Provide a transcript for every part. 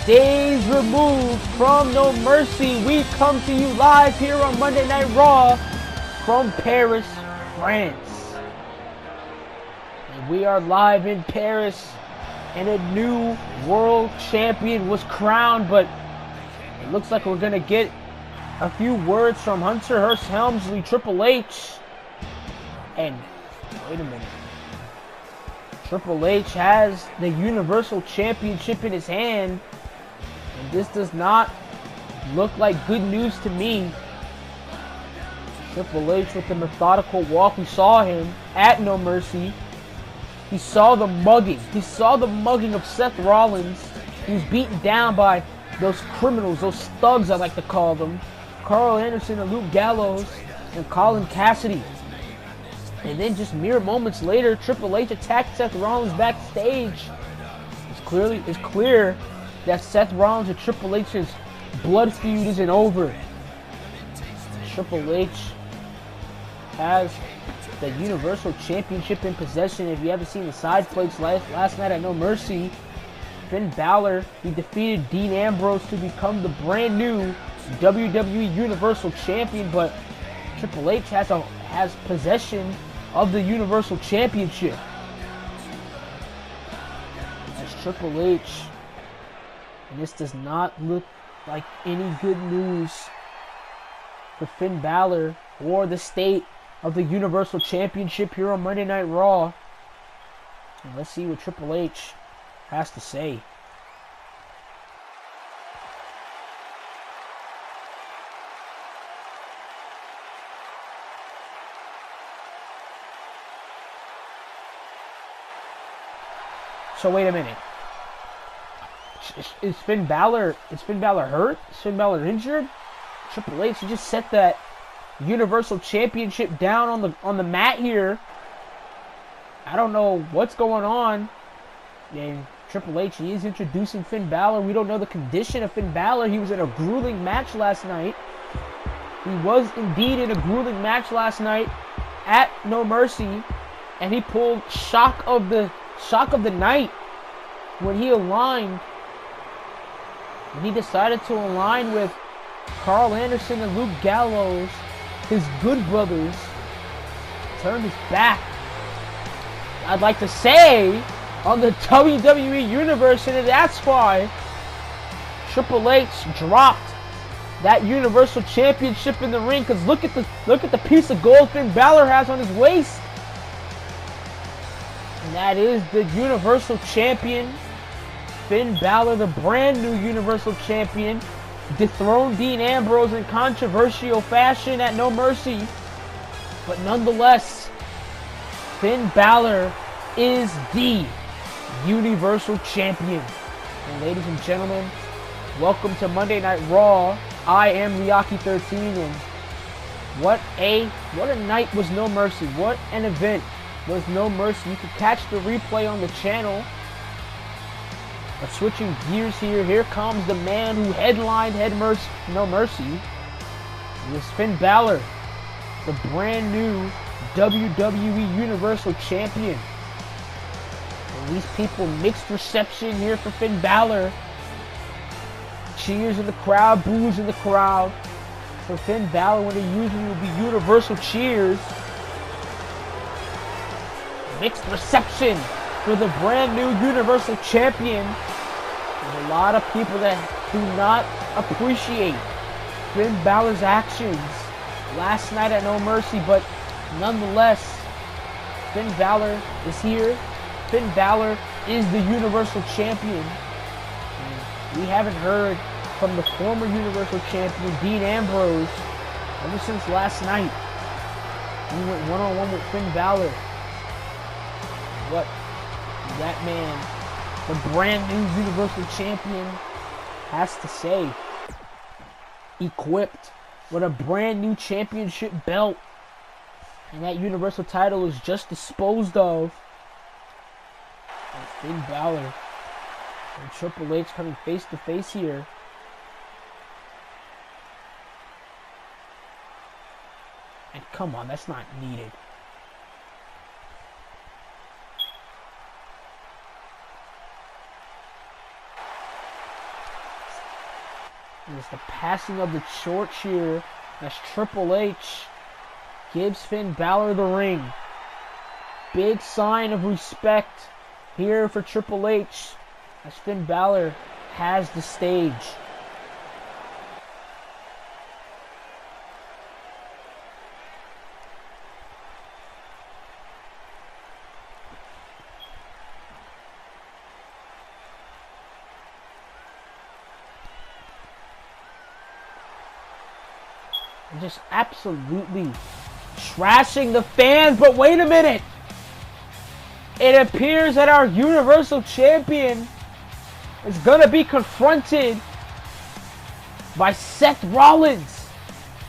days removed from No Mercy, we come to you live here on Monday Night Raw from Paris, France. And we are live in Paris, and a new world champion was crowned, but it looks like we're going to get a few words from Hunter Hearst Helmsley, Triple H. And, wait a minute. Triple H has the Universal Championship in his hand, and this does not look like good news to me. Triple H with the methodical walk. We saw him at No Mercy. He saw the mugging. He saw the mugging of Seth Rollins. He was beaten down by those criminals, those thugs I like to call them. Carl Anderson and Luke Gallows and Colin Cassidy. And then just mere moments later, Triple H attacked Seth Rollins backstage. It's clear that Seth Rollins and Triple H's blood feud isn't over. Triple H has the Universal Championship in possession. If you haven't seen the side plates last night at No Mercy, Finn Balor, he defeated Dean Ambrose to become the brand new WWE Universal Champion, but Triple H has possession of the Universal Championship. As Triple H, and this does not look like any good news for Finn Balor or the state of the Universal Championship here on Monday Night Raw. And let's see what Triple H has to say. So wait a minute. Is Finn Balor hurt? Is Finn Balor injured? Triple H just set that Universal Championship down on the mat here. I don't know what's going on. And Triple H, he is introducing Finn Balor. We don't know the condition of Finn Balor. He was in a grueling match last night. He was indeed in a grueling match last night at No Mercy, and he pulled shock of the night when he aligned. And he decided to align with Carl Anderson and Luke Gallows, his good brothers. Turned his back, I'd like to say, on the WWE Universe, and that's why Triple H dropped that Universal Championship in the ring. Because look at the piece of gold Finn Balor has on his waist. And that is the Universal Champion, Finn Balor, the brand new Universal Champion. Dethroned Dean Ambrose in controversial fashion at No Mercy. But nonetheless, Finn Balor is the Universal Champion. And ladies and gentlemen, welcome to Monday Night Raw. I am Miyaki13, and what a night was No Mercy. What an event was No Mercy. You can catch the replay on the channel. But switching gears here comes the man who headlined No Mercy. It was Finn Balor, the brand new WWE Universal Champion. And these people, mixed reception here for Finn Balor. Cheers in the crowd, boos in the crowd for Finn Balor when it usually would be universal cheers. Mixed reception for the brand new Universal Champion. There's a lot of people that do not appreciate Finn Balor's actions last night at No Mercy, but nonetheless, Finn Balor is here. Finn Balor is the Universal Champion. And we haven't heard from the former Universal Champion, Dean Ambrose, ever since last night. He went one-on-one with Finn Balor. What that man, the brand new Universal Champion, has to say. Equipped with a brand new championship belt, and that Universal title is just disposed of. And Finn Balor and Triple H coming face to face here. And come on, that's not needed. And it's the passing of the torch here as Triple H gives Finn Balor the ring. Big sign of respect here for Triple H as Finn Balor has the stage. Just absolutely trashing the fans, but wait a minute. It appears that our Universal Champion is going to be confronted by Seth Rollins.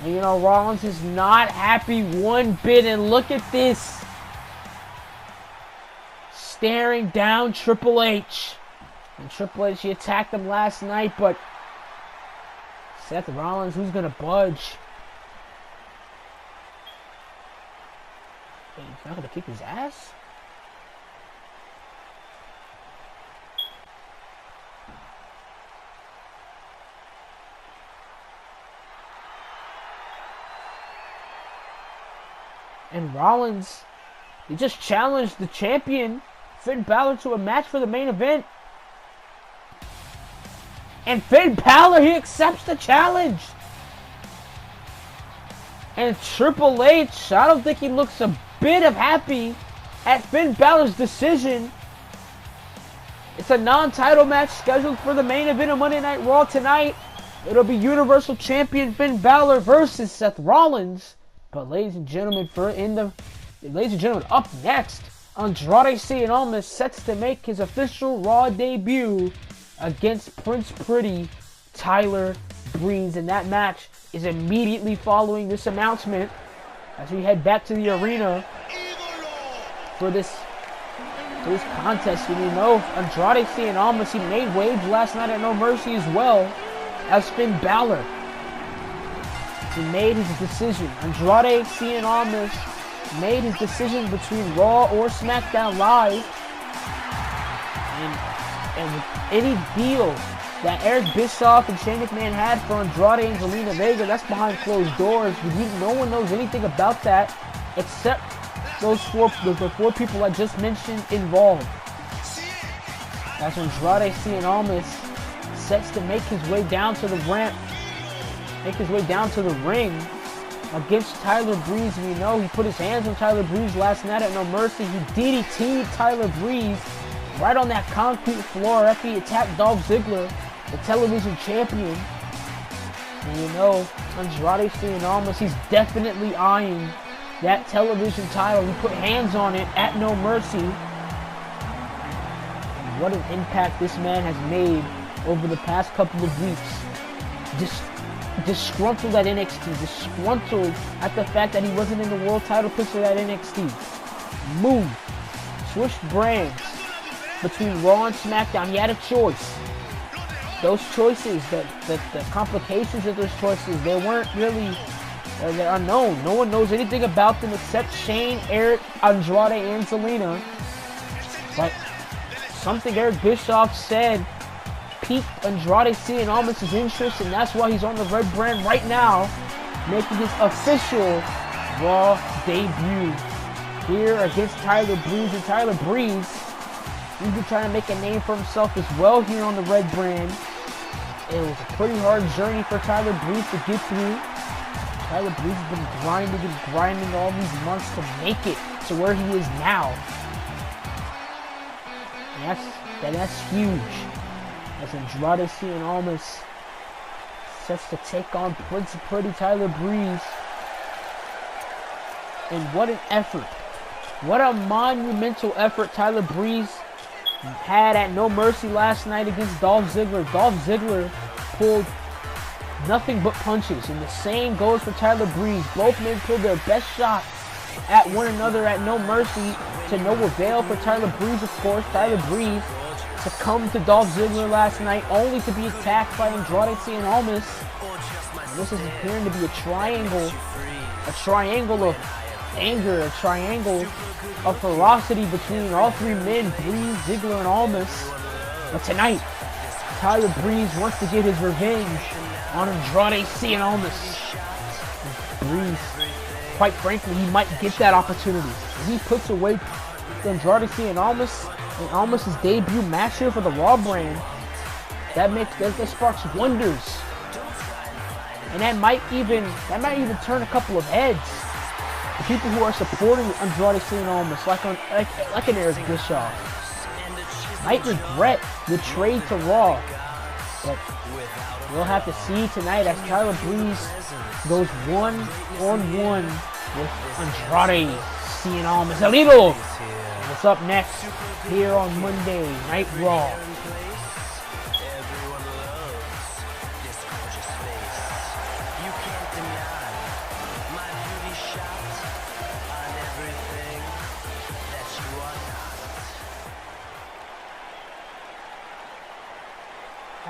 And you know, Rollins is not happy one bit, and look at this. Staring down Triple H. And Triple H, he attacked him last night, but Seth Rollins, who's going to budge? He's not going to kick his ass? And Rollins, he just challenged the champion, Finn Balor, to a match for the main event. And Finn Balor, he accepts the challenge. And Triple H, I don't think he looks a bit of happy at Finn Balor's decision. It's a non-title match scheduled for the main event of Monday Night Raw tonight. It'll be Universal Champion Finn Balor versus Seth Rollins. But ladies and gentlemen, up next, Andrade Cien Almas sets to make his official Raw debut against Prince Pretty Tyler Breeze, and that match is immediately following this announcement as we head back to the arena for this contest. And you know, Andrade Cien Almas, he made waves last night at No Mercy as well as Finn Balor. He made his decision. Andrade Cien Almas made his decision between Raw or SmackDown Live. And with any deal that Eric Bischoff and Shane McMahon had for Andrade and Zelina Vega, that's behind closed doors. No one knows anything about that except the four people I just mentioned involved. As Andrade Cien Almas sets to make his way down to the ramp, make his way down to the ring against Tyler Breeze. And you know, he put his hands on Tyler Breeze last night at No Mercy. He DDT'd Tyler Breeze right on that concrete floor after he attacked Dolph Ziggler, the television champion. And you know, Andrade Cien Almas, he's definitely eyeing that television title. He put hands on it at No Mercy. And what an impact this man has made over the past couple of weeks. Disgruntled at NXT, disgruntled at the fact that he wasn't in the world title picture at NXT. Moved, switched brands between Raw and SmackDown. He had a choice. Those choices, the complications of those choices, they weren't really, they're unknown. No one knows anything about them except Shane, Eric, Andrade, and Zelina. But something Eric Bischoff said piqued Andrade Cien Almas' interest, and that's why he's on the red brand right now, making his official Raw debut here against Tyler Breeze. And Tyler Breeze, he's been trying to make a name for himself as well here on the red brand. It was a pretty hard journey for Tyler Breeze to get through. Tyler Breeze has been grinding all these months to make it to where he is now. And that's huge. As Andrade Cien Almas sets to take on Prince Pretty Tyler Breeze. And what an effort. What a monumental effort Tyler Breeze had at No Mercy last night against Dolph Ziggler. Dolph Ziggler pulled nothing but punches, and the same goes for Tyler Breeze. Both men pulled their best shots at one another at No Mercy, to no avail for Tyler Breeze, of course. Tyler Breeze succumbed to Dolph Ziggler last night, only to be attacked by Andrade Cien Almas. And this is appearing to be a triangle of anger, a triangle of ferocity between all three men, Breeze, Ziggler, and Almas. But tonight, Tyler Breeze wants to get his revenge on Andrade Cien Almas. Breeze, quite frankly, he might get that opportunity. If he puts away Andrade Cien Almas in Almas' debut match here for the Raw brand, that sparks wonders. And that might even turn a couple of heads. The people who are supporting Andrade Cien Almas, like an Eric Bischoff, might regret the trade to Raw. But we'll have to see tonight as Tyler Breeze goes one-on-one with Andrade Cien Almas. Alito! What's up next here on Monday Night Raw?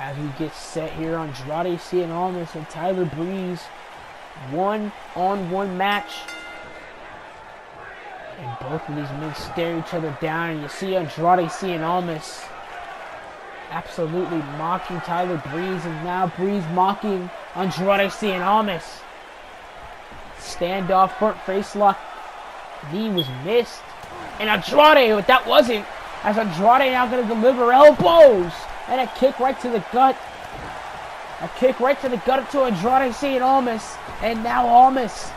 As we get set here, Andrade Cien Almas and Tyler Breeze, one-on-one match. And both of these men stare each other down, and you see Andrade Cien Almas absolutely mocking Tyler Breeze, and now Breeze mocking Andrade Cien Almas. Standoff, front face lock, knee was missed. And Andrade, but that wasn't, as Andrade now going to deliver elbows. And a kick right to the gut. A kick right to the gut to Andrade Cien Almas. And now Almas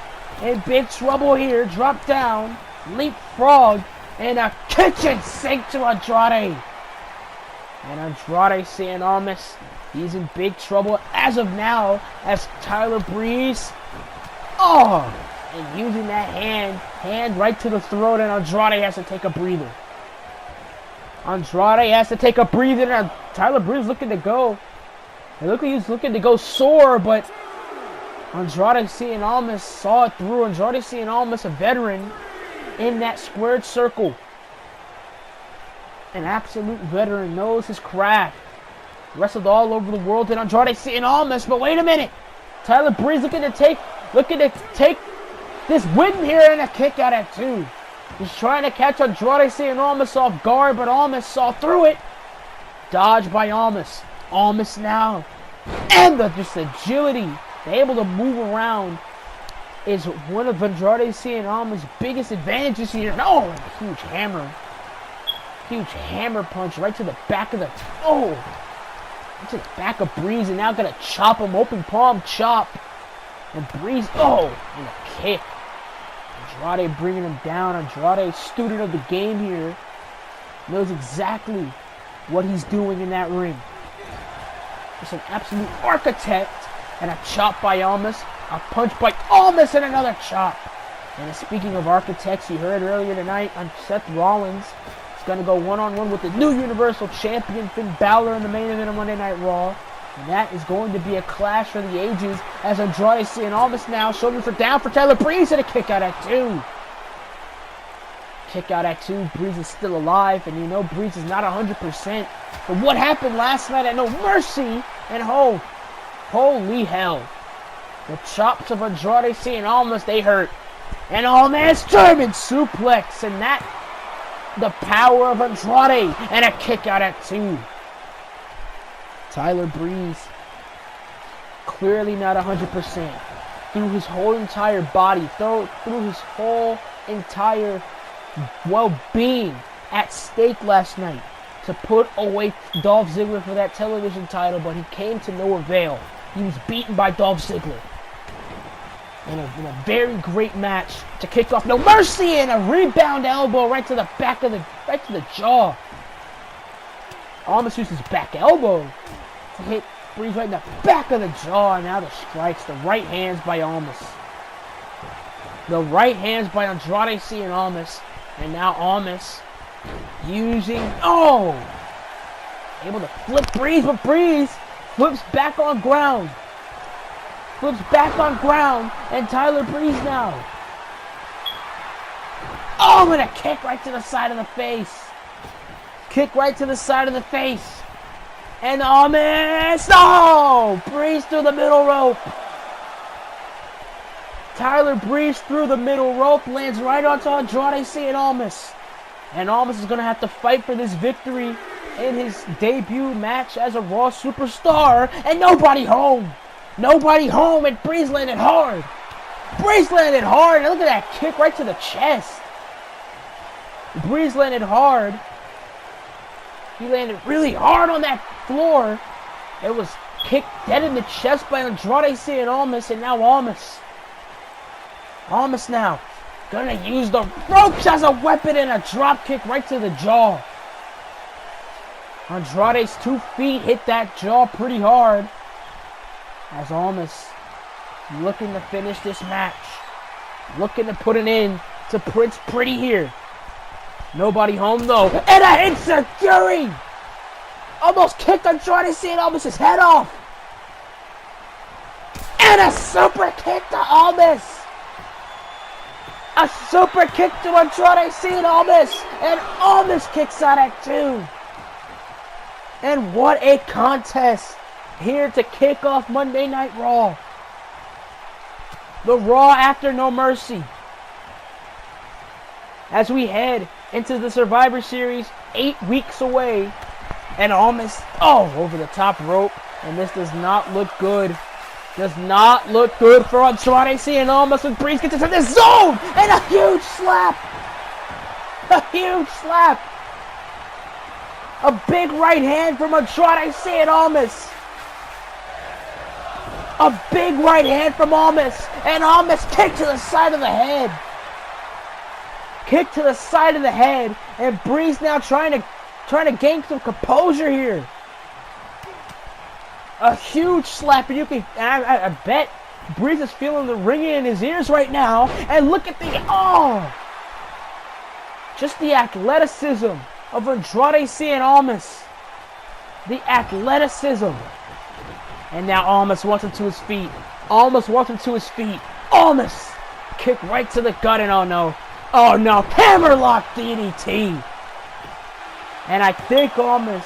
in big trouble here. Drop down. Leapfrog. And a kitchen sink to Andrade. And Andrade Cien Almas, he's in big trouble as of now. As Tyler Breeze. Oh! And using that hand right to the throat. And Andrade has to take a breather. Andrade has to take a breather, and Tyler Breeze looking to go. He's looking to go sore, but Andrade Cien Almas saw it through. Andrade Cien Almas, a veteran in that squared circle. An absolute veteran, knows his craft. Wrestled all over the world in Andrade Cien Almas, but wait a minute. Tyler Breeze looking to take this win here, and a kick out at 2. He's trying to catch Andrade Cien Almas off guard, but Almas saw through it. Dodged by Almas. Almas now. And just agility. They're able to move around is one of Andrade Cien Almas' biggest advantages here. No! Huge hammer. Huge hammer punch right to the back of the... Oh! Right to the back of Breeze, and now gonna chop him. Open palm chop. And Breeze... Oh! And a kick. Andrade bringing him down. Andrade, student of the game here, knows exactly what he's doing in that ring. Just an absolute architect. And a chop by Almas. A punch by Almas and another chop. And speaking of architects, you heard earlier tonight on Seth Rollins is going to go one-on-one with the new Universal Champion Finn Balor in the main event of Monday Night Raw. And that is going to be a clash for the ages as Andrade Cien Almas now. Shoulders are down for Tyler Breeze and a kick out at 2. Kick out at 2. Breeze is still alive. And you know Breeze is not 100%. But what happened last night at No Mercy? And holy hell. The chops of Andrade Cien Almas, they hurt. And Almas German suplex. And that, the power of Andrade. And a kick out at 2. Tyler Breeze, clearly not 100%. Through his whole entire body, through his whole entire well-being at stake last night to put away Dolph Ziggler for that television title, but he came to no avail. He was beaten by Dolph Ziggler in a very great match to kick off No Mercy, and a rebound elbow right to the back of right to the jaw. Almas uses his back elbow to hit Breeze right in the back of the jaw, and now the strikes, the right hands by Almas. The right hands by Andrade Cien Almas, and now Almas using, able to flip Breeze, but Breeze flips back on ground. Flips back on ground, and Tyler Breeze now. Oh, and a kick right to the side of the face. Kick right to the side of the face. And Almas, Breeze through the middle rope. Tyler Breeze through the middle rope, lands right onto Andrade Cien Almas. And Almas is going to have to fight for this victory in his debut match as a Raw superstar. And nobody home. Nobody home, and Breeze landed hard. Breeze landed hard. Look at that kick right to the chest. Breeze landed hard. He landed really hard on that floor. It was kicked dead in the chest by Andrade Cien Almas, and now Almas now gonna use the ropes as a weapon and a drop kick right to the jaw. Andrade's 2 feet hit that jaw pretty hard as Almas looking to finish this match. Looking to put an end to Prince Pretty here. Nobody home though. And a insecurity! Almost kicked Andrade Cien Almas' head off. And a super kick to Almas. A super kick to Andrade Cien Almas. And Almas kicks out at 2. And what a contest here to kick off Monday Night Raw. The Raw after No Mercy. As we head into the Survivor Series 8 weeks away. And Almas, over the top rope. And this does not look good. Does not look good for Andrade Cien Almas when Breeze gets into the zone. And a huge slap. A huge slap. A big right hand from Andrade Cien Almas. A big right hand from Almas. And Almas kicked to the side of the head. Kick to the side of the head. And Breeze now trying to gain some composure here. A huge slap. And you can, I bet Breeze is feeling the ringing in his ears right now. And look at just the athleticism of Andrade Cien Almas. The athleticism. And now Almas wants him to his feet. Almas wants him to his feet. Almas kick right to the gut, and oh no, hammerlock DDT. And I think Almas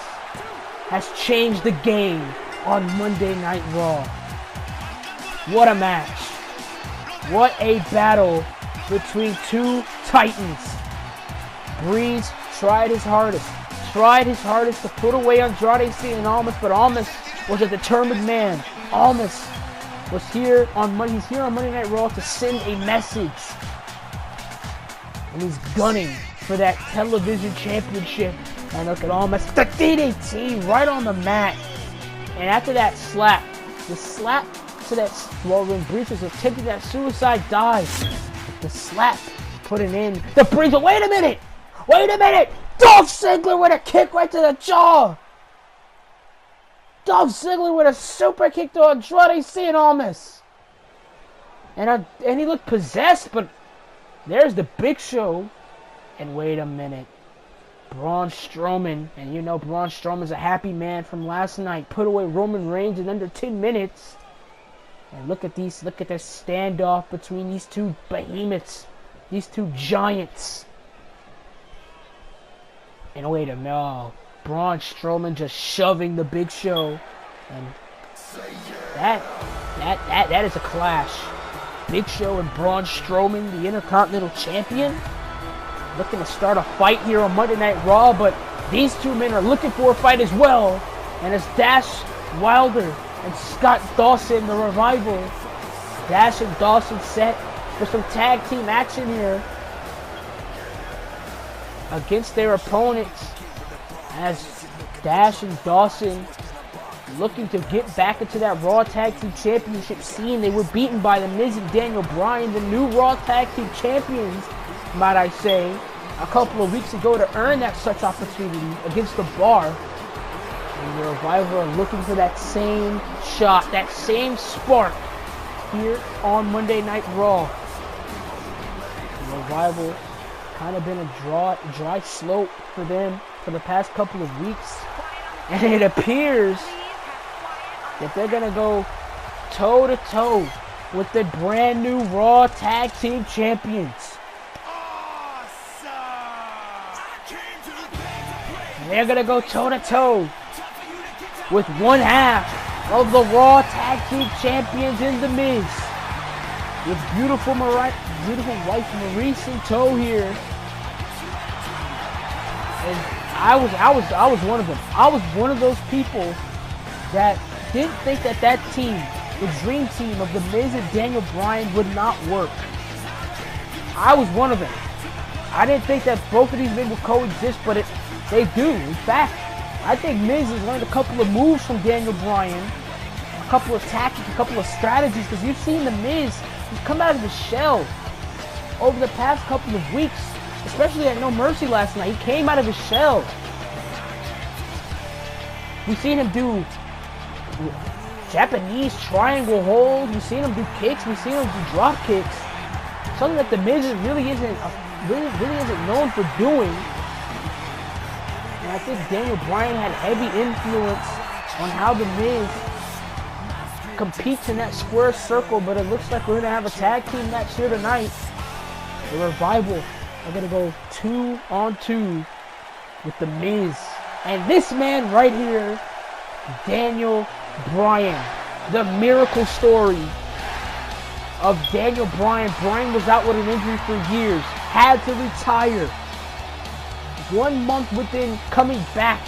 has changed the game on Monday Night Raw. What a match. What a battle between 2 titans. Breeze tried his hardest to put away Andrade Cien Almas, but Almas was a determined man. Almas was here on Monday Night Raw to send a message. And he's gunning for that television championship. And look at Almas, the DDT right on the mat. And after that slap, the slap to that, when Breeze was attempting that suicide dive, the slap put an end. The Breeze, wait a minute! Dolph Ziggler with a kick right to the jaw! Dolph Ziggler with a super kick to Andrade Cien Almas. And he looked possessed, but there's the Big Show. And wait a minute. Braun Strowman, and you know Braun Strowman's a happy man from last night, put away Roman Reigns in under 10 minutes. And look at this standoff between these 2 behemoths, these 2 giants. And wait a minute, Braun Strowman just shoving the Big Show, and that is a clash. Big Show and Braun Strowman, the Intercontinental Champion, looking to start a fight here on Monday Night Raw, but these 2 men are looking for a fight as well. And it's Dash Wilder and Scott Dawson, the Revival. Dash and Dawson set for some tag team action here against their opponents, as Dash and Dawson looking to get back into that Raw Tag Team Championship scene. They were beaten by The Miz and Daniel Bryan, the new Raw Tag Team Champions, might I say, a couple of weeks ago, to earn that such opportunity against the Bar. And the Revival are looking for that same shot, that same spark here on Monday Night Raw. The Revival kind of been a dry slope for them for the past couple of weeks. And it appears that they're going to go toe-to-toe with the brand new Raw Tag Team Champions. And they're going to go toe-to-toe with one half of the Raw Tag Team Champions in The Miz. With beautiful wife Maurice in tow here. And I was one of them. I was one of those people that didn't think that team the dream team of The Miz and Daniel Bryan would not work. I was one of them. I didn't think that both of these men would coexist, but they do. In fact, I think Miz has learned a couple of moves from Daniel Bryan, a couple of tactics, a couple of strategies, because you've seen The Miz, he's come out of his shell over the past couple of weeks, especially at No Mercy last night. He came out of his shell. We've seen him do Japanese triangle hold. We've seen him do kicks. We've seen him do drop kicks. Something that The Miz really isn't known for doing. And I think Daniel Bryan had heavy influence on how The Miz competes in that square circle. But it looks like we're going to have a tag team match here tonight. The Revival are going to go 2-on-2 with The Miz. And this man right here, Daniel Bryan. The miracle story of Daniel Bryan. Bryan was out with an injury for years. Had to retire. 1 month within coming back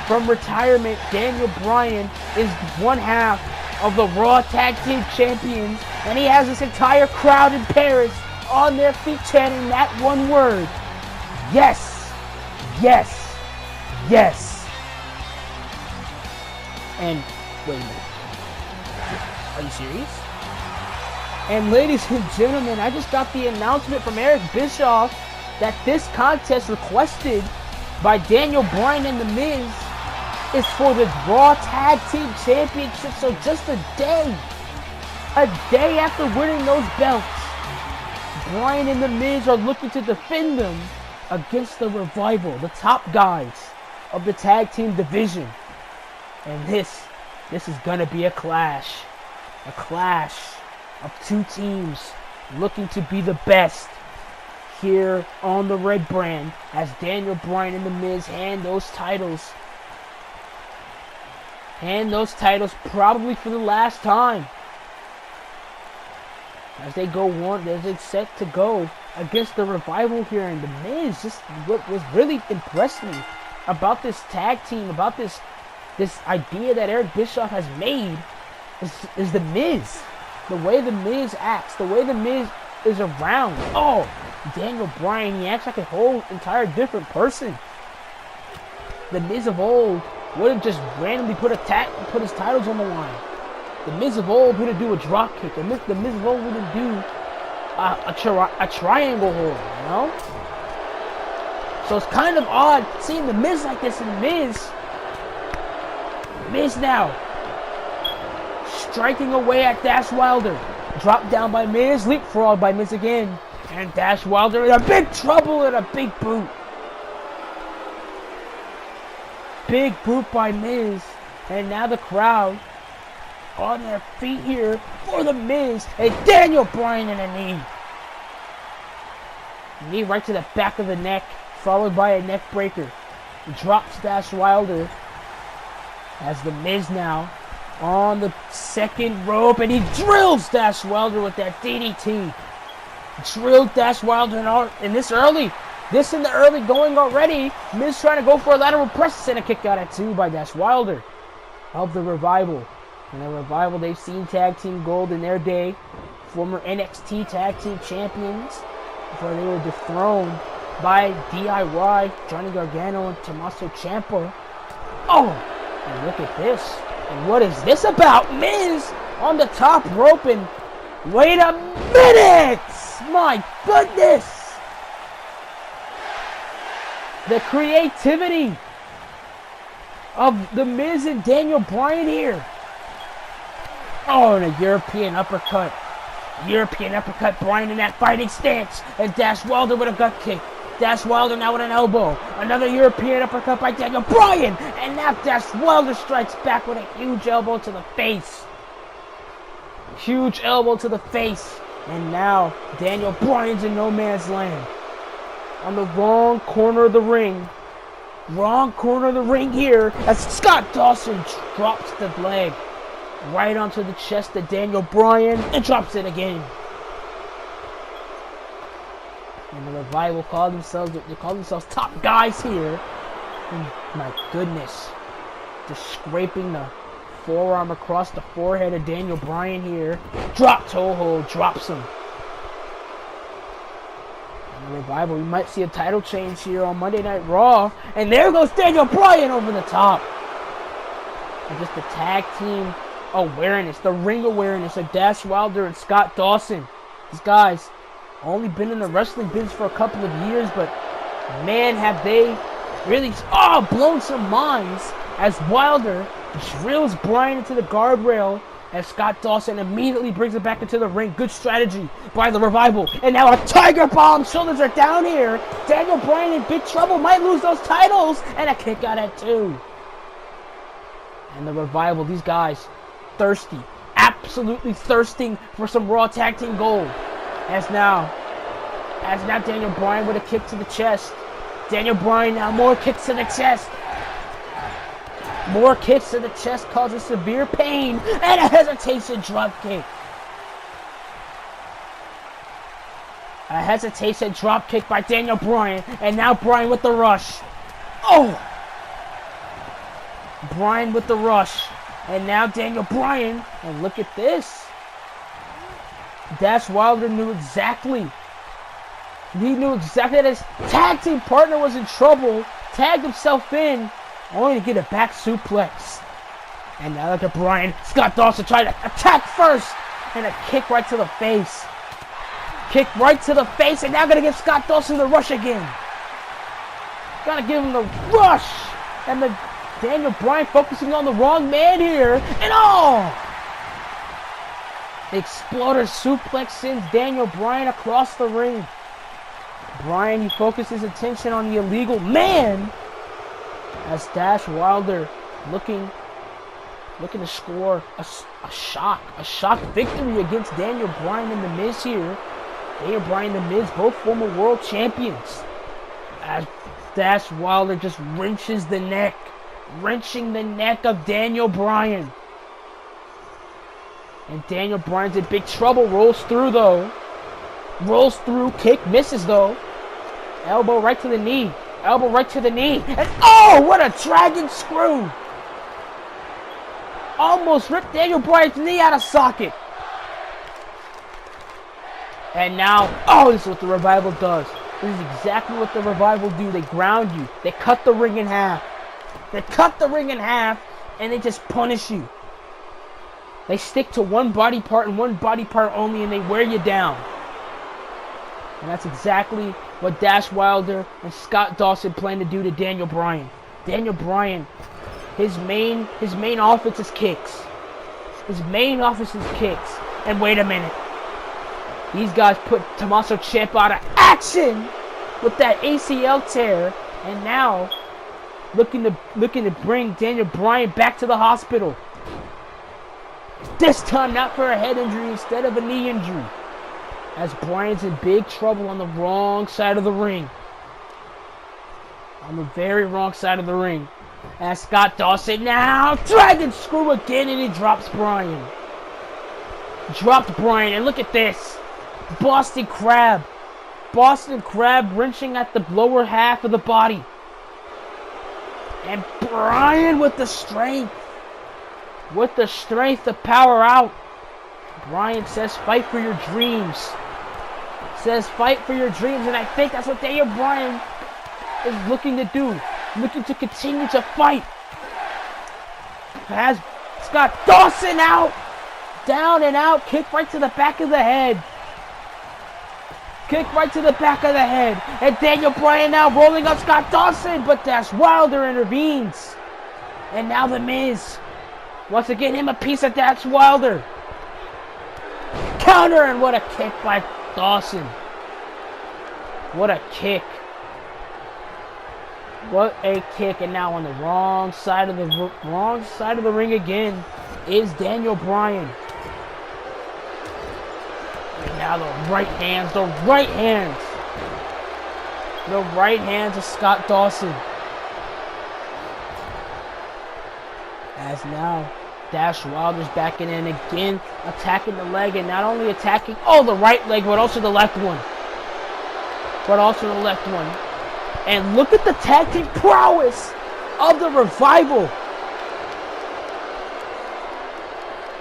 from retirement, Daniel Bryan is one half of the Raw Tag Team Champions. And he has this entire crowd in Paris on their feet chanting that one word. Yes. Yes. Yes. And wait a minute. Are you serious? And ladies and gentlemen, I just got the announcement from Eric Bischoff that this contest requested by Daniel Bryan and The Miz is for the Raw Tag Team Championship. So just a day after winning those belts, Bryan and The Miz are looking to defend them against the Revival, the top guys of the tag team division. And this is gonna be a clash of two teams looking to be the best here on the red brand, as Daniel Bryan and The Miz hand those titles probably for the last time, as they set to go against the Revival here. And The Miz, just what was really impressed me about this tag team, about this idea that Eric Bischoff has made, is The Miz. The way The Miz acts, the way The Miz is around. Oh, Daniel Bryan, he acts like a whole entire different person. The Miz of old would have just randomly put his titles on the line. The Miz of old wouldn't do a drop kick. The Miz of old wouldn't do a triangle hold, you know? So it's kind of odd seeing The Miz like this. And Miz now striking away at Dash Wilder. Dropped down by Miz, leapfrog by Miz again. And Dash Wilder in a big trouble and a big boot. Big boot by Miz. And now the crowd on their feet here for The Miz. And Daniel Bryan in a knee. Knee right to the back of the neck, followed by a neck breaker. Drops Dash Wilder as The Miz now on the second rope, and he drills Dash Wilder with that DDT. Drilled Dash Wilder in the early going already. Miz trying to go for a lateral press and a kick out at 2 by Dash Wilder of the Revival. And the Revival, they've seen tag team gold in their day. Former NXT tag team champions before they were dethroned by DIY, Johnny Gargano and Tommaso Ciampa. Oh, and look at this. And what is this about? Miz on the top rope, and wait a minute! My goodness! The creativity of The Miz and Daniel Bryan here. Oh, and a European uppercut. Bryan in that fighting stance. And Dash Wilder with a gut kick. Dash Wilder now with an elbow. Another European uppercut by Daniel Bryan. And now Dash Wilder strikes back with a huge elbow to the face. And now Daniel Bryan's in no man's land. On the wrong corner of the ring. Here as Scott Dawson drops the leg right onto the chest of Daniel Bryan and drops it again. And the Revival call themselves top guys here. And my goodness, just scraping the forearm across the forehead of Daniel Bryan here. Drop toe hold, drops him. And the Revival, we might see a title change here on Monday Night Raw. And there goes Daniel Bryan over the top. And just the tag team awareness, the ring awareness of Dash Wilder and Scott Dawson. These guys only been in the wrestling business for a couple of years, but man, have they really blown some minds as Wilder drills Bryan into the guardrail as Scott Dawson immediately brings it back into the ring. Good strategy by the Revival. And now a Tiger Bomb. Shoulders are down here. Daniel Bryan in big trouble. Might lose those titles. And a kick out at 2. And the Revival, these guys, thirsty. Absolutely thirsting for some Raw Tag Team gold. As now Daniel Bryan with a kick to the chest. Daniel Bryan now more kicks to the chest. More kicks to the chest causes severe pain and a hesitation drop kick. A hesitation drop kick by Daniel Bryan, and now Bryan with the rush. Bryan with the rush, and now Daniel Bryan, and look at this. Dash Wilder knew exactly. He knew exactly that his tag team partner was in trouble, tagged himself in, only to get a back suplex. And now look at Bryan. Scott Dawson trying to attack first. And a kick right to the face. Kick right to the face. And now going to give Scott Dawson the rush again. Got to give him the rush. And the Daniel Bryan focusing on the wrong man here. And the Exploder suplex sends Daniel Bryan across the ring. Bryan, he focuses attention on the illegal man. As Dash Wilder looking to score a shock victory against Daniel Bryan and The Miz here. Daniel Bryan and The Miz, both former world champions. As Dash Wilder just wrenching the neck of Daniel Bryan. And Daniel Bryan's in big trouble, rolls through though. Rolls through, kick, misses though. Elbow right to the knee. Elbow right to the knee. And what a dragon screw. Almost ripped Daniel Bryan's knee out of socket. And now, this is what the Revival does. This is exactly what the Revival do. They ground you. They cut the ring in half. They cut the ring in half and they just punish you. They stick to one body part and one body part only, and they wear you down. And that's exactly what Dash Wilder and Scott Dawson plan to do to Daniel Bryan. Daniel Bryan, his main offense is kicks. His main offense is kicks. And wait a minute. These guys put Tommaso Ciampa out of action with that ACL tear. And now looking to bring Daniel Bryan back to the hospital. This time not for a head injury instead of a knee injury. As Bryan's in big trouble on the wrong side of the ring. On the very wrong side of the ring. As Scott Dawson now dragon screw again, and he drops Bryan. Dropped Bryan, and look at this. Boston Crab. Boston Crab wrenching at the lower half of the body. And Bryan with the strength. With the strength to power out. Bryan says fight for your dreams. Says fight for your dreams, and I think that's what Daniel Bryan is looking to do. Looking to continue to fight. Has Scott Dawson out. Down and out. Kick right to the back of the head. Kick right to the back of the head. And Daniel Bryan now rolling up Scott Dawson, but Dash Wilder intervenes. And now The Miz wants to get him a piece of Dash Wilder. Counter, and what a kick by Dawson. What a kick. What a kick. And now on the wrong side of the ring again is Daniel Bryan. And now the right hands of Scott Dawson. As now Dash Wilder's backing in again, attacking the leg, and not only attacking the right leg, but also the left one. And look at the tag team prowess of the Revival.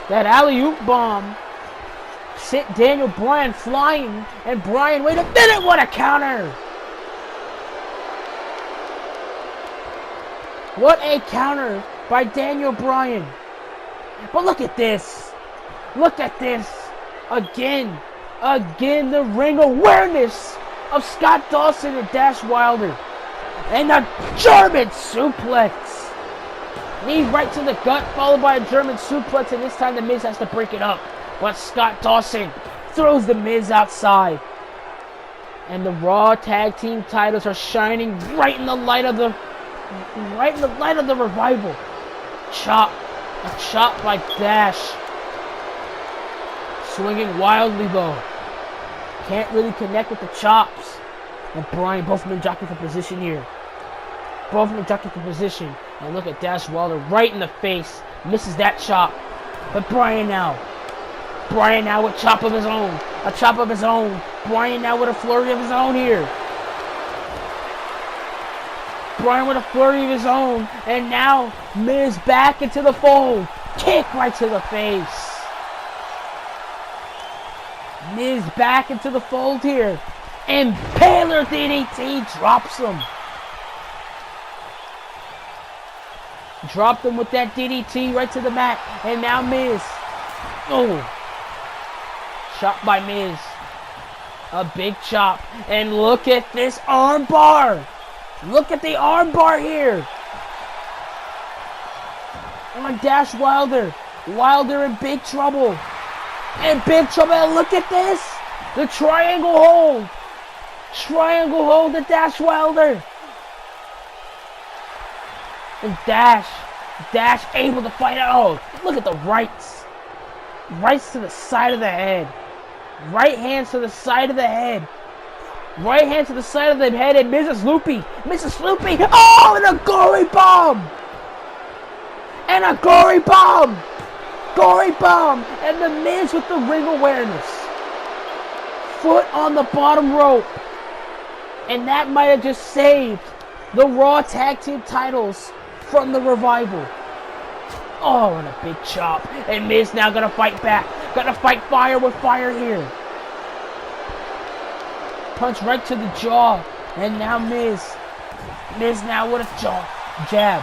That alley-oop bomb sent Daniel Bryan flying. And Bryan, wait a minute, what a counter! What a counter by Daniel Bryan. But look at this. Look at this. Again, the ring awareness of Scott Dawson and Dash Wilder. And a German suplex. Knee right to the gut, followed by a German suplex, and this time the Miz has to break it up. But Scott Dawson throws the Miz outside. And the Raw Tag Team titles are shining right in the light of the Revival. Chop. A chop by Dash. Swinging wildly though. Can't really connect with the chops. And Bryan, both men jockeying for position here. Both men jockeying for position. And look at Dash Wilder right in the face. Misses that chop. But Bryan now. Bryan now with chop of his own. A chop of his own. Bryan now with a flurry of his own here. Bryan with a flurry of his own. And now Miz back into the fold. Kick right to the face. Miz back into the fold here. Impaler DDT drops him. Dropped him with that DDT right to the mat. And now Miz. Oh. Chop by Miz. A big chop. And look at this arm bar. Look at the arm bar here. On Dash Wilder. Wilder in big trouble. In big trouble. And look at this. The triangle hold. Triangle hold to Dash Wilder. And Dash able to fight out. Oh, look at the rights. Rights to the side of the head. Right hands to the side of the head. Right hand to the side of the head, and Mrs. Loopy. Mrs. Loopy. Oh, and a gory bomb. And a gory bomb. Gory bomb. And the Miz with the ring awareness. Foot on the bottom rope. And that might have just saved the Raw Tag Team titles from the Revival. Oh, and a big chop. And Miz now gonna fight back. Gonna fight fire with fire here. Punch right to the jaw. And now Miz. Miz now with a jab.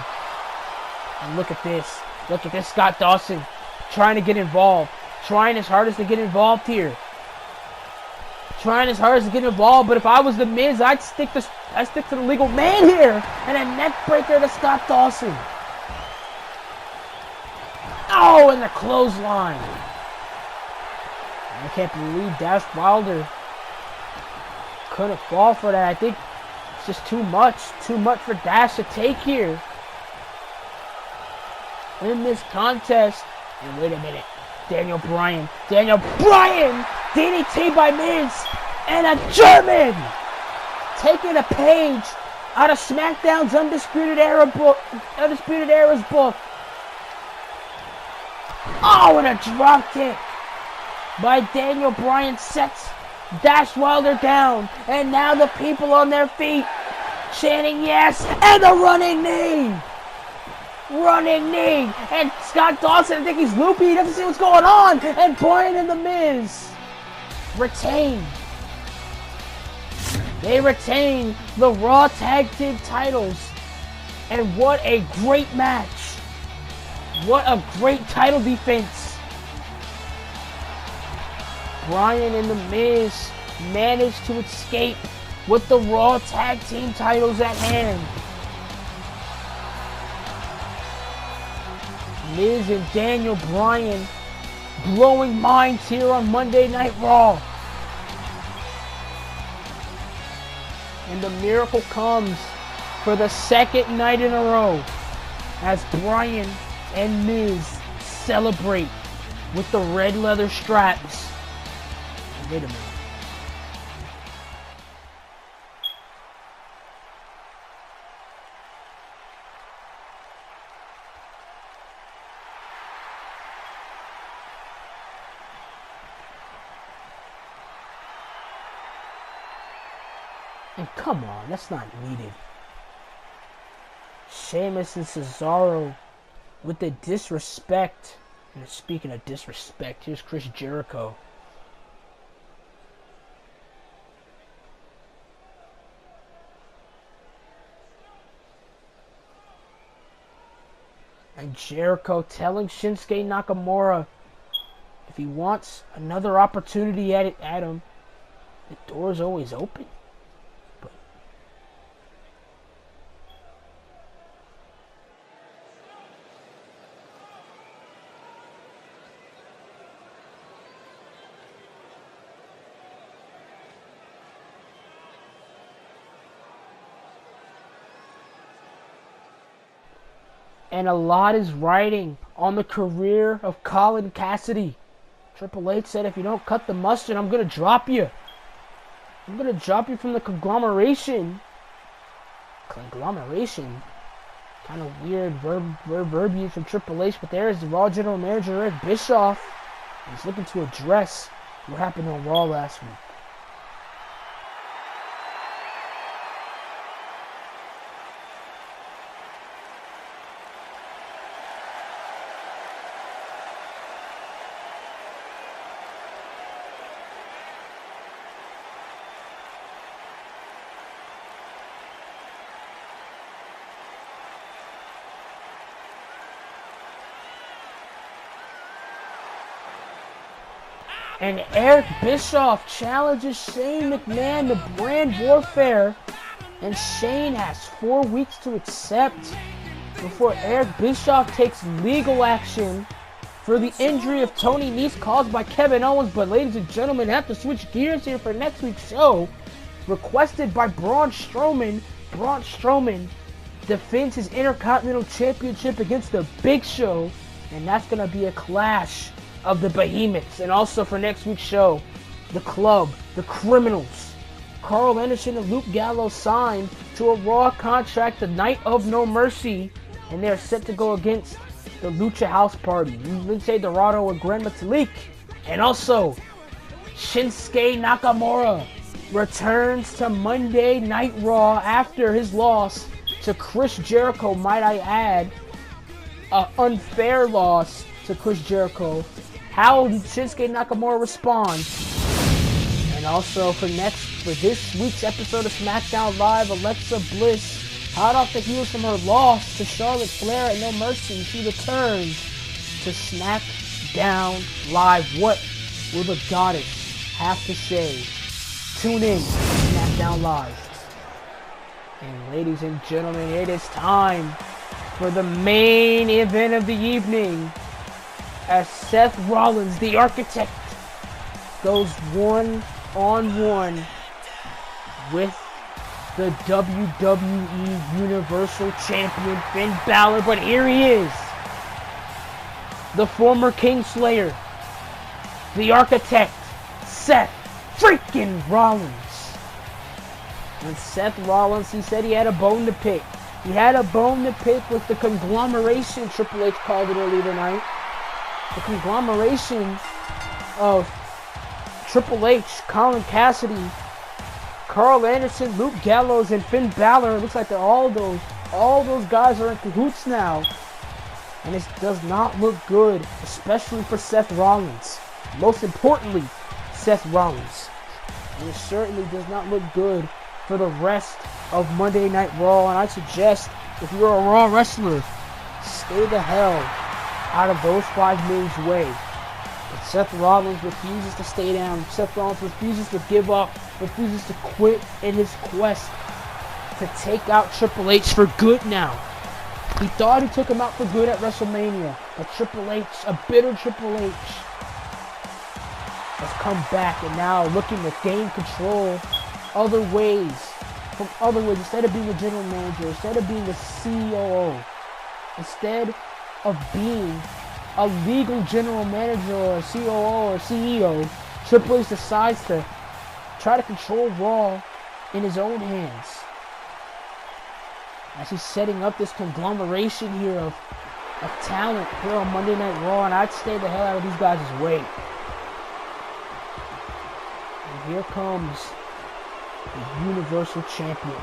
And look at this. Look at this Scott Dawson. Trying to get involved. Trying his hardest to get involved here. Trying his hardest to get involved. But if I was the Miz, I'd stick to the legal man here. And a neck breaker to Scott Dawson. Oh, and the clothesline. I can't believe Dash Wilder couldn't fall for that. I think it's just too much for Dash to take here in this contest. And wait a minute, Daniel Bryan, DDT by Miz, and a German taking a page out of SmackDown's Undisputed Era's book. Oh, and a drop kick by Daniel Bryan sets Dash Wilder down. And now the people on their feet chanting yes. And the running knee. Running knee. And Scott Dawson, I think he's loopy. He doesn't see what's going on. And Bryan and The Miz retain. They retain the Raw Tag Team titles. And what a great match. What a great title defense. Bryan and The Miz managed to escape with the Raw Tag Team titles at hand. Miz and Daniel Bryan blowing minds here on Monday Night Raw. And the miracle comes for the second night in a row as Bryan and Miz celebrate with the red leather straps. Wait a minute. And come on, that's not needed. Sheamus and Cesaro with the disrespect And speaking of disrespect, here's Chris Jericho. And Jericho telling Shinsuke Nakamura if he wants another opportunity at him, the door's always open. But and a lot is riding on the career of Colin Cassidy. Triple H said, if you don't cut the mustard, I'm going to drop you. I'm going to drop you from the Conglomeration. Conglomeration? Kind of weird verbiage from Triple H, but there is the Raw General Manager, Eric Bischoff. He's looking to address what happened on Raw last week. And Eric Bischoff challenges Shane McMahon to brand warfare. And Shane has 4 weeks to accept before Eric Bischoff takes legal action for the injury of Tony Nese caused by Kevin Owens. But ladies and gentlemen, have to switch gears here for next week's show. Requested by Braun Strowman. Braun Strowman defends his Intercontinental Championship against the Big Show. And that's going to be a clash of the behemoths. And also for next week's show, the Club, the Criminals, Carl Anderson and Luke Gallows signed to a Raw contract the night of No Mercy, and they're set to go against the Lucha House Party, Lince Dorado and Gran Metalik. And also Shinsuke Nakamura returns to Monday Night Raw after his loss to Chris Jericho, might I add, an unfair loss to Chris Jericho. How will Shinsuke Nakamura respond? And also for this week's episode of SmackDown Live, Alexa Bliss, hot off the heels from her loss to Charlotte Flair at No Mercy, she returns to SmackDown Live. What will the goddess have to say? Tune in to SmackDown Live. And ladies and gentlemen, it is time for the main event of the evening, as Seth Rollins, the Architect, goes one-on-one with the WWE Universal Champion Finn Balor. But here he is, the former Kingslayer, the Architect, Seth freaking Rollins. And Seth Rollins, he said he had a bone to pick. He had a bone to pick with the Conglomeration, Triple H called it earlier tonight. The Conglomeration of Triple H, Colin Cassidy, Carl Anderson, Luke Gallows, and Finn Balor. It looks like all those guys are in cahoots now. And it does not look good, especially for Seth Rollins. Most importantly, Seth Rollins. And it certainly does not look good for the rest of Monday Night Raw. And I suggest, if you're a Raw wrestler, stay the hell out of those 5 men's way. But Seth Rollins refuses to stay down. Seth Rollins refuses to give up, refuses to quit in his quest to take out Triple H for good now. He thought he took him out for good at WrestleMania, but Triple H, a bitter Triple H, has come back and now looking to gain control other ways. Instead of being a general manager, instead of being a COO, instead of being a legal general manager or a COO or CEO, Triple H decides to try to control Raw in his own hands. As he's setting up this conglomeration here of talent here on Monday Night Raw, and I'd stay the hell out of these guys' way. And here comes the Universal Champion.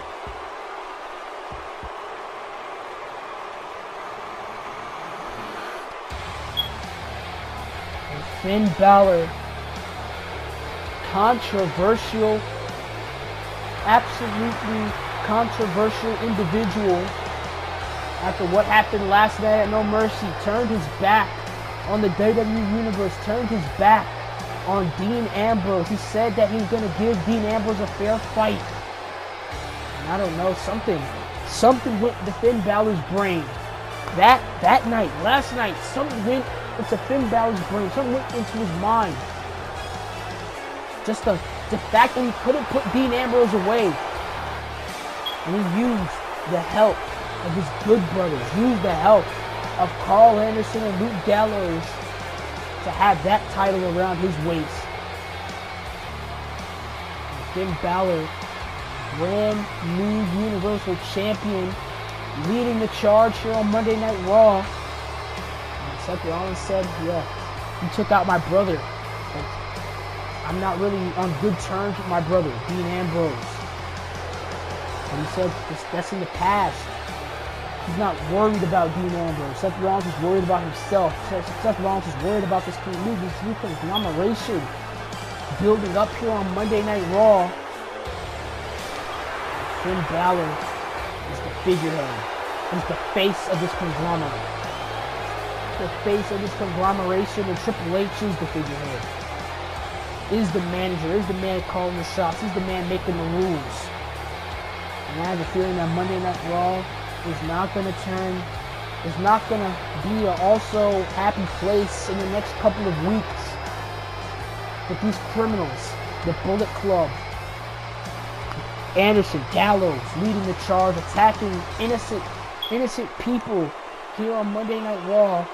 Finn Balor, controversial, absolutely controversial individual, after what happened last night at No Mercy, turned his back on the WWE Universe, turned his back on Dean Ambrose. He said that he was going to give Dean Ambrose a fair fight. And I don't know, something went to Finn Balor's brain. That night, last night, something went into Finn Balor's brain. Something went into his mind. Just the fact that he couldn't put Dean Ambrose away. And he used the help of his good brothers, used the help of Carl Anderson and Luke Gallows to have that title around his waist. And Finn Balor, brand new Universal Champion, leading the charge here on Monday Night Raw. And Seth Rollins said, yeah, you took out my brother. But I'm not really on good terms with my brother, Dean Ambrose. And he said that's in the past. He's not worried about Dean Ambrose. Seth Rollins is worried about himself. Seth Rollins is worried about this new conglomeration building up here on Monday Night Raw. Finn Balor is the figurehead. He's the face of this conglomerate. The face of this conglomeration, and Triple H is the figurehead. Is the manager, is the man calling the shots, is the man making the rules. And I have a feeling that Monday Night Raw is not going to be an also happy place in the next couple of weeks. With these criminals, the Bullet Club, Anderson, Gallows leading the charge, attacking innocent people here on Monday Night Raw.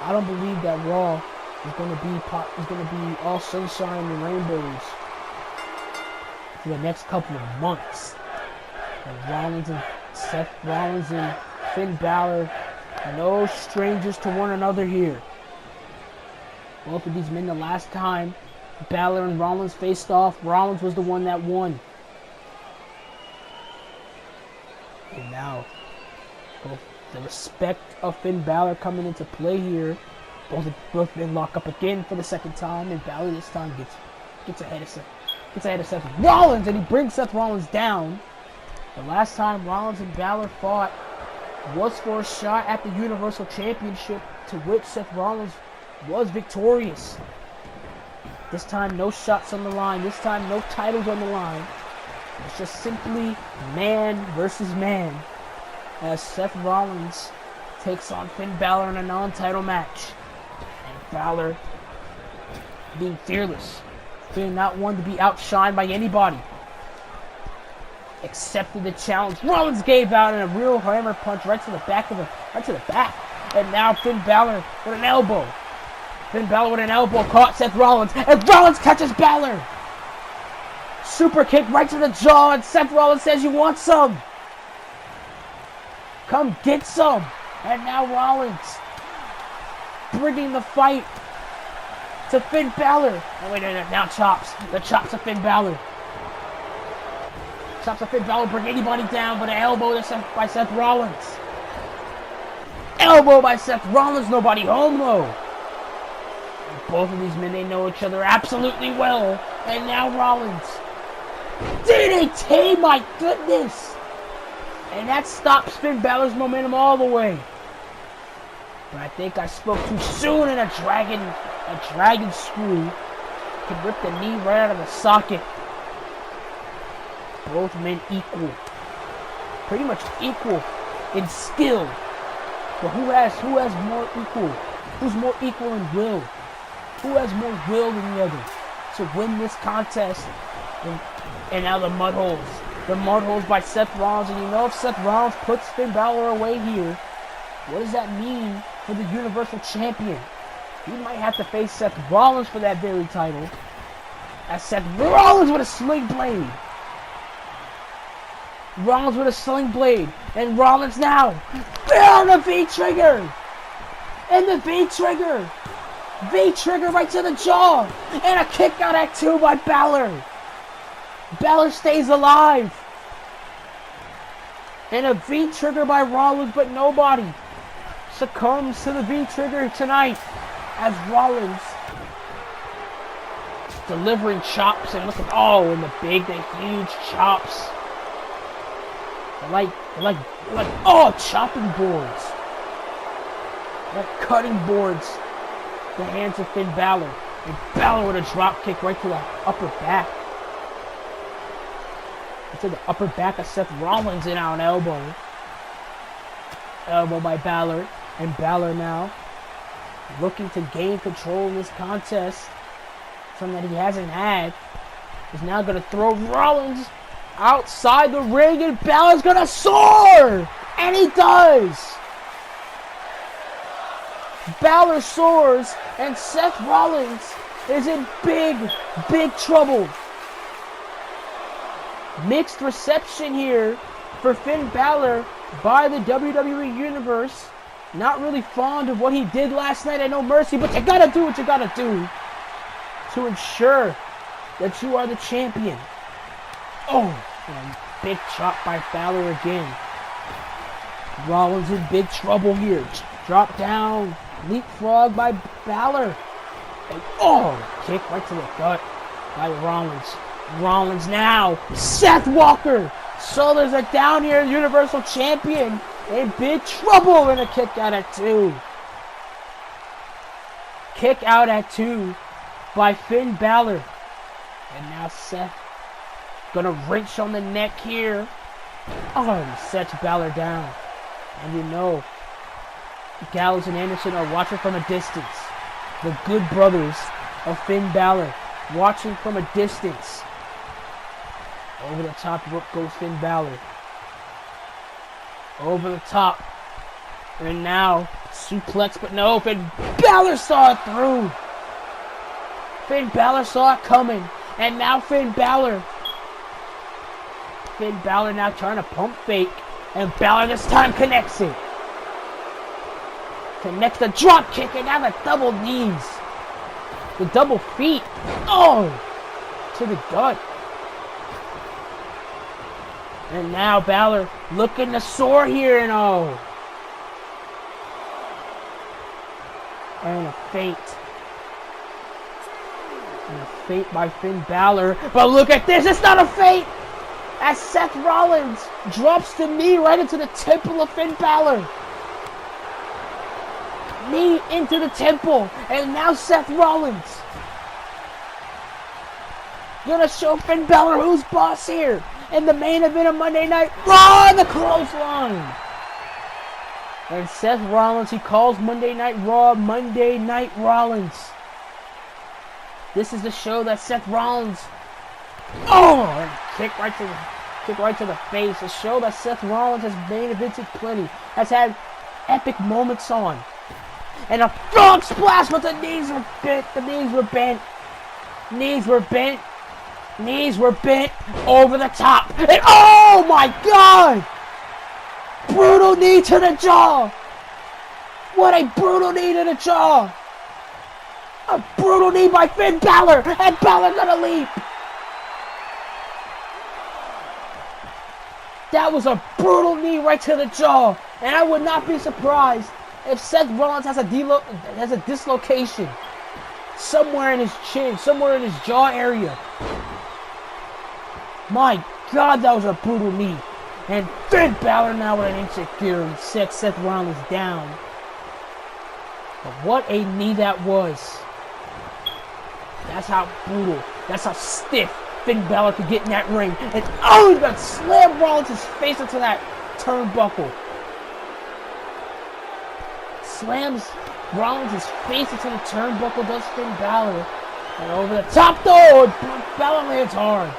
I don't believe that Raw is going to be all sunshine and rainbows for the next couple of months. And Seth Rollins and Finn Balor, no strangers to one another here. Both of these men, the last time Balor and Rollins faced off, Rollins was the one that won. And now, both the respect of Finn Balor coming into play here. Both men lock up again for the second time, and Balor this time gets ahead of Seth Rollins, and he brings Seth Rollins down. The last time Rollins and Balor fought was for a shot at the Universal Championship, to which Seth Rollins was victorious. This time, no shots on the line. This time, no titles on the line. It's just simply man versus man, as Seth Rollins takes on Finn Balor in a non-title match. And Balor, being fearless, being not one to be outshined by anybody, accepted the challenge. Rollins gave out in a real hammer punch right to the back. And now Finn Balor with an elbow. Finn Balor with an elbow caught Seth Rollins, and Rollins catches Balor. Super kick right to the jaw, and Seth Rollins says, "You want some? Come get some." And now Rollins bringing the fight to Finn Balor. Oh wait, now chops. The chops of Finn Balor. Chops of Finn Balor bring anybody down, but an elbow by Seth Rollins. Elbow by Seth Rollins, nobody home though. And both of these men, they know each other absolutely well. And now Rollins. DDT, my goodness! And that stops Finn Balor's momentum all the way. But I think I spoke too soon, and a dragon screw can rip the knee right out of the socket. Both men equal. Pretty much equal in skill. But who has more equal? Who's more equal in will? Who has more will than the other to win this contest? And now the mud holes. The mud holes by Seth Rollins. And you know, if Seth Rollins puts Finn Balor away here, what does that mean for the Universal Champion? He might have to face Seth Rollins for that very title. As Seth Rollins with a sling blade. Rollins with a sling blade. And Rollins now. On the V-trigger. And the V-trigger. V-trigger right to the jaw. And a kick out at 2 by Balor. Balor stays alive. And a V-trigger by Rollins, but nobody succumbs to the V-trigger tonight, as Rollins just delivering chops and look at, oh, and the huge chops. They're like, oh, chopping boards. They're cutting boards. The hands of Finn Balor. And Balor with a drop kick right to the upper back. Into the upper back of Seth Rollins and out an elbow. Elbow by Balor. And Balor now looking to gain control in this contest. Something that he hasn't had. He's now going to throw Rollins outside the ring, and Balor's going to soar! And he does! Balor soars, and Seth Rollins is in big, big trouble. Mixed reception here for Finn Balor by the WWE Universe. Not really fond of what he did last night at No Mercy, but you gotta do what you gotta do to ensure that you are the champion. Oh, and big chop by Balor again. Rollins in big trouble here. Drop down, leapfrog by Balor. And oh, kick right to the gut by Rollins. Rollins now, Seth Walker. Shoulders are down here, Universal Champion. In big trouble, and a kick out at 2. Kick out at 2 by Finn Balor. And now Seth gonna wrench on the neck here. Oh, he sets Balor down. And you know, Gallows and Anderson are watching from a distance. The good brothers of Finn Balor watching from a distance. Over the top rope goes Finn Balor. Over the top. And now, suplex, but no, Finn Balor saw it through. Finn Balor saw it coming. And now Finn Balor now trying to pump fake. And Balor this time connects it. Connects the drop kick, and now the double knees. The double feet. Oh! To the gut. And now Balor looking to soar here, and oh. And a feint. And a feint by Finn Balor. But look at this, it's not a feint! As Seth Rollins drops the knee right into the temple of Finn Balor. Knee into the temple. And now Seth Rollins gonna show Finn Balor who's boss here. In the main event of Monday Night Raw, the clothesline. And Seth Rollins, he calls Monday Night Raw Monday Night Rollins. This is the show that Seth Rollins, oh, and kick right to the face. A show that Seth Rollins has main evented plenty, has had epic moments on. And a frog splash, but the knees were bent. The knees were bent. Knees were bent. Knees were bent over the top. And oh my God! Brutal knee to the jaw. What a brutal knee to the jaw. A brutal knee by Finn Balor. And Balor gonna leap. That was a brutal knee right to the jaw. And I would not be surprised if Seth Rollins has a dislocation somewhere in his chin, somewhere in his jaw area. My God, that was a brutal knee. And Finn Balor now with an insecurity sets Seth Rollins down. But what a knee that was. That's how brutal, that's how stiff Finn Balor could get in that ring. And oh, he's gonna slam Rollins' face into that turnbuckle. Slams Rollins' face into the turnbuckle, does Finn Balor. And over the top though, Balor lands hard.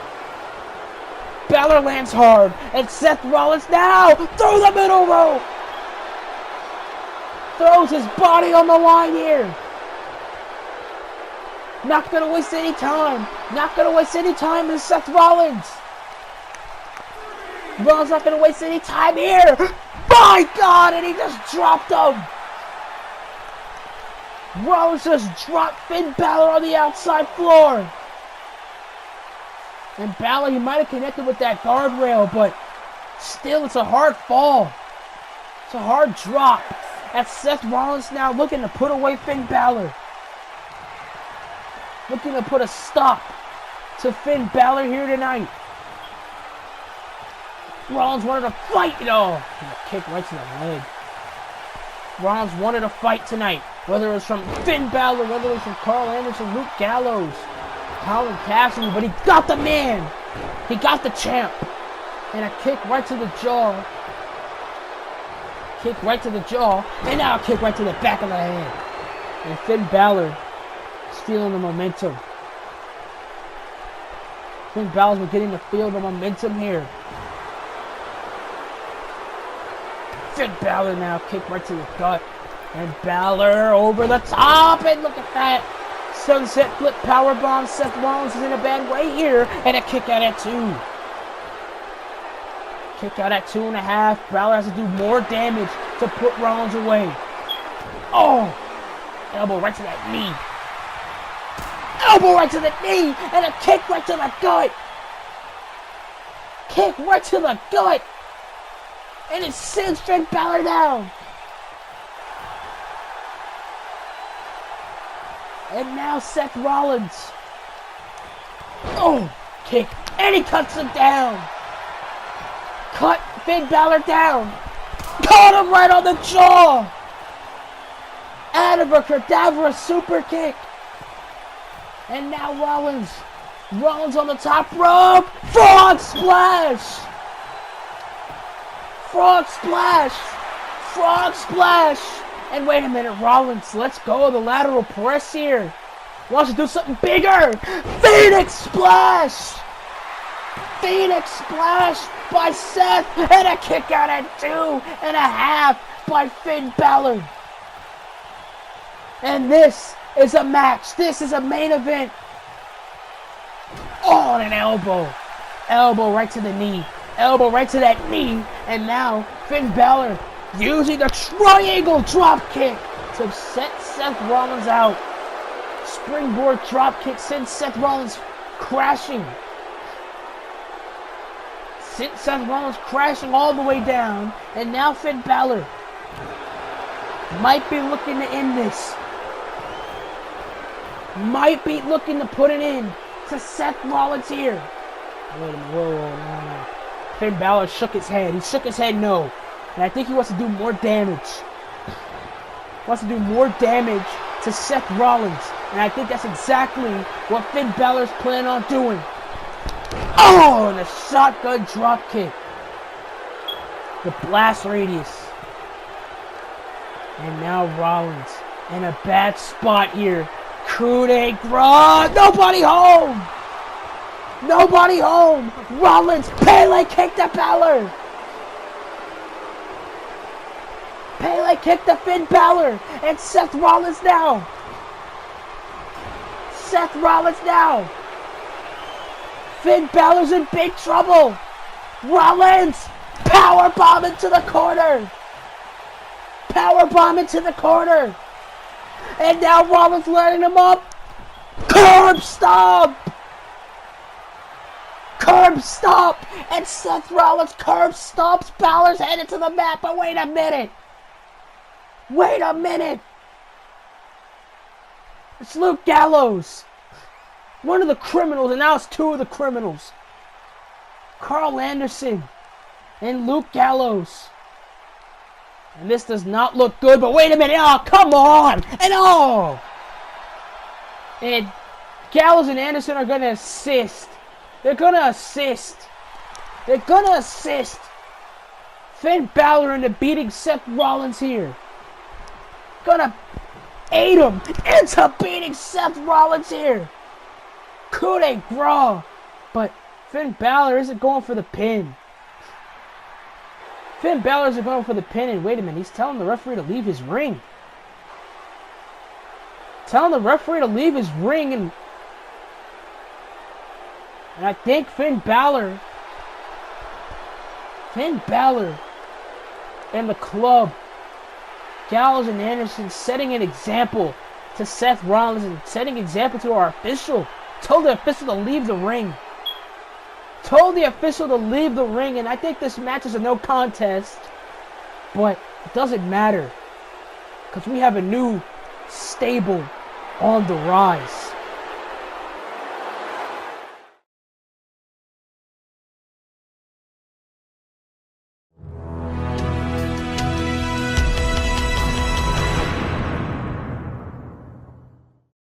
Balor lands hard, and Seth Rollins now through the middle rope. Throws his body on the line here. Not gonna waste any time. Not gonna waste any time in Seth Rollins. Rollins not gonna waste any time here. My God, and he just dropped him. Rollins just dropped Finn Balor on the outside floor. And Balor, he might have connected with that guardrail, but still, it's a hard fall. It's a hard drop. That's Seth Rollins now looking to put away Finn Balor. looking to put a stop to Finn Balor here tonight. Rollins wanted to fight, and a kick right to the leg. Rollins wanted to fight tonight, whether it was from Finn Balor, whether it was from Carl Anderson, Luke Gallows, Colin Cassidy, but he got the man. He got the champ. And a kick right to the jaw. Kick right to the jaw, and now a kick right to the back of the head. And Finn Balor is feeling the momentum. Finn Balor's beginning to feel the momentum here. Finn Balor now kick right to the gut. And Balor over the top, and look at that. Sunset flip powerbomb. Seth Rollins is in a bad way here. And a kick out at 2. Kick out at 2.5. Balor has to do more damage to put Rollins away. Oh! Elbow right to that knee. Elbow right to the knee. And a kick right to the gut. Kick right to the gut. And it sends Finn Balor down. And now Seth Rollins. Oh, kick. And he cuts him down. Cut Finn Balor down. Caught him right on the jaw. Abracadabra super kick. And now Rollins. Rollins on the top rope. Frog splash. Frog splash. Frog splash. And wait a minute, Rollins, let's go. The lateral press here. Wants to do something bigger. Phoenix splash. Phoenix splash by Seth. And a kick out at 2.5 by Finn Balor. And this is a match. This is a main event. Oh, and an elbow. Elbow right to the knee. Elbow right to that knee. And now Finn Balor using the triangle drop kick to set Seth Rollins out. Springboard drop kick sends Seth Rollins crashing. Sent Seth Rollins crashing all the way down. And now Finn Balor might be looking to end this. Might be looking to put it in to Seth Rollins here. Wait a minute. Whoa. Finn Balor shook his head. He shook his head no. And I think he wants to do more damage. Wants to do more damage to Seth Rollins. And I think that's exactly what Finn Balor's planning on doing. Oh, and a shotgun drop kick. The blast radius. And now Rollins in a bad spot here. Coup de grace. Nobody home. Nobody home. Rollins Pele kick to Balor. Pele kick to Finn Balor. And Seth Rollins now. Seth Rollins now. Finn Balor's in big trouble. Rollins powerbomb into the corner. Powerbomb into the corner. And now Rollins letting him up. Curb stomp. Curb stomp. And Seth Rollins curb stomps Balor's head into the mat. But wait a minute. Wait a minute. It's Luke Gallows. One of the criminals, and now it's 2 of the criminals. Carl Anderson and Luke Gallows. And this does not look good, but wait a minute. Oh, come on. And oh. And Gallows and Anderson are going to assist. They're going to assist. They're going to assist Finn Balor into beating Seth Rollins here. Gonna aid him into beating Seth Rollins here. Coup de grace. But Finn Balor isn't going for the pin. Finn Balor isn't going for the pin, and wait a minute, he's telling the referee to leave his ring. Telling the referee to leave his ring, and I think Finn Balor and the club, Gallows and Anderson, setting an example to Seth Rollins and setting an example to our official. Told the official to leave the ring. Told the official to leave the ring, and I think this match is a no contest. But it doesn't matter, because we have a new stable on the rise.